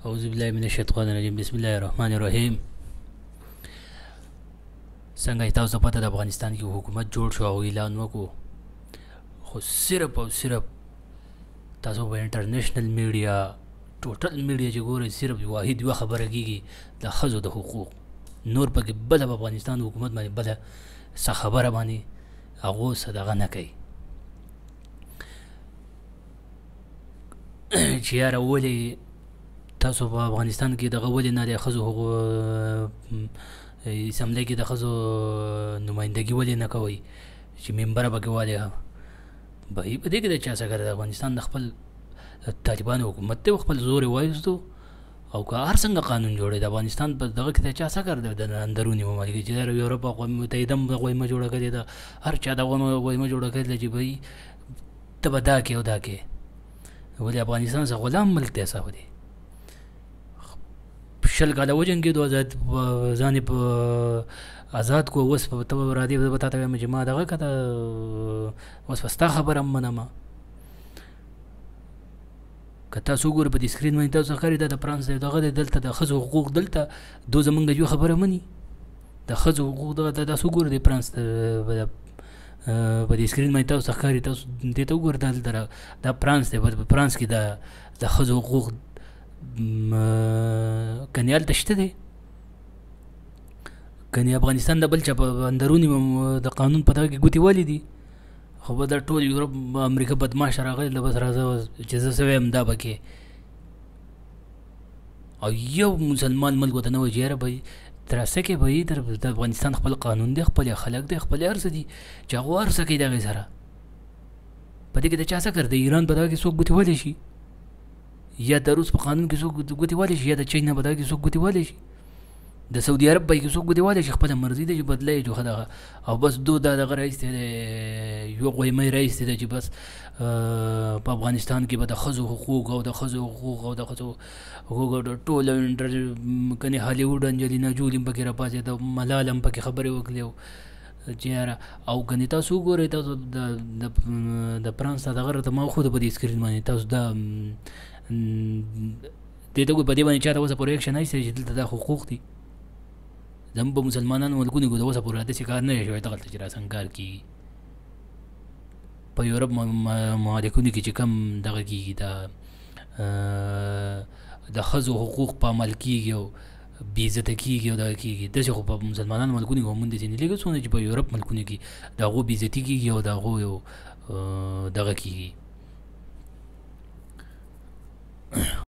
أعوذ بالله من الشیطان الرجیم بسم الله الرحمن الرحیم. څنګه تاسو پته د افغانستان کې حکومت جوړ شو او اعلان وکړو، خو صرف او صرف تاسو په انټرنیشنل میډیا ټوټل میډیا چې ګورئ صرف واحد یوه خبره کېږي د ښځو د حقوق، نور پکې بله په افغانستان حکومت باندې بله څه خبره باندې هغو څه دغه نه کوي چې یاره ولې تاسو په افغانستان کې دغه ولې نه د ښځو اسمبلی کې د ښځو نمایندګي ولې نه کوئ چې ممبره پکې ولې بهي په دې کې د چا څه کار د افغانستان د خپل طالبانو حکومت دی خپل زور یې وایستو او که هر څنګه قانون جوړی د افغانستان په دغه کې د چا څه کار دی د اندروني ممالکو چې د یورپ اقوام متحده هم غویمه جوړه کړې ده، هر چا د غویمه جوړه کړې ده چې بهي ته به دا کې او دا کې، ولې افغانستان څه غلام ملک دی څه دی 20 کاله وجنګېدو ځان یې په آزاد کو، اوس په ته راځې به تا ته وایم چې ما دغه کته اوس به ستا خبره هم منمه. که تاسو وګورئ په دې سکرین باندې تاسو ښکاري دا د فرانس دی دغه دی دلته د ښځو حقوق دلته دو زمونږ یو خبره مني د ښځو حقوق دغه تاسو وګورئ د فرانس په دې سکرین باندې تاسو ښکاري تاسو دې ته وګورئ دا فرانس دی په فرانس کې د ښځو حقوق کنی هلته شته دی کنی افغانستان د بل چا په اندروني د قانون په دغه کې ګوتې والې دي، خو به دا ټول یورپ امریکا بدماش راغلی له بس راځه چې زه څه وایم دا پکې او یو مسلمان ملک ورته نه وایي چې یاره به ترڅه کې به د افغانستان خپل قانون دی خپل خلک دی خپل هر څه دي چې هغو هر څه کوي د هغې سره په دې کې د چا څه کار د ایران په دغه کې څوک ګوتې والی شي یا د روس په قانون کې څوک ګوتې والی شي یا د چین په دغه کې څوک ګوتې والی شي د سعودي عرب په کې څوک ګوتې والی شي خپله مرضي ده چې بدله یې جوخه دغه او بس دو دا دغه رایستی دی یو غویمۍ رایستی ده چې بس په افغانستان کې به د ښځو حقوق او د ښځو حقوق او د ښځو حقوق او د ټوله کنې هالیوډ انجلینا جولي هم پکې راپاڅېده ملال هم پکې خبرې وکړې چې یاره او کنې تاسو وګورئ تاسو د فرانس دغه راته ما وښوده په دې سکرین باندې تاسو دا دې ته په دې باندې چاته اوسه پورې اکشن ایستی چې دلته دا حقوق دي زموږ په مسلمانانو ملکونو کې د اوسه پورې داسې کار نه دی شوی دغلته چې راسم کار کېږي په یورپ ممالکونو کې چې کم دغه کېږي د ښځو حقوق په عمل کېږي او بېعزته کېږي او دغه کېږي داسې خو په مسلمانانو ملکونو کې هم داسې نه لږه څونه چې په یورپ ملکونو کې د هغو بېعزتي کېږي او د هغو یو دغه کېږي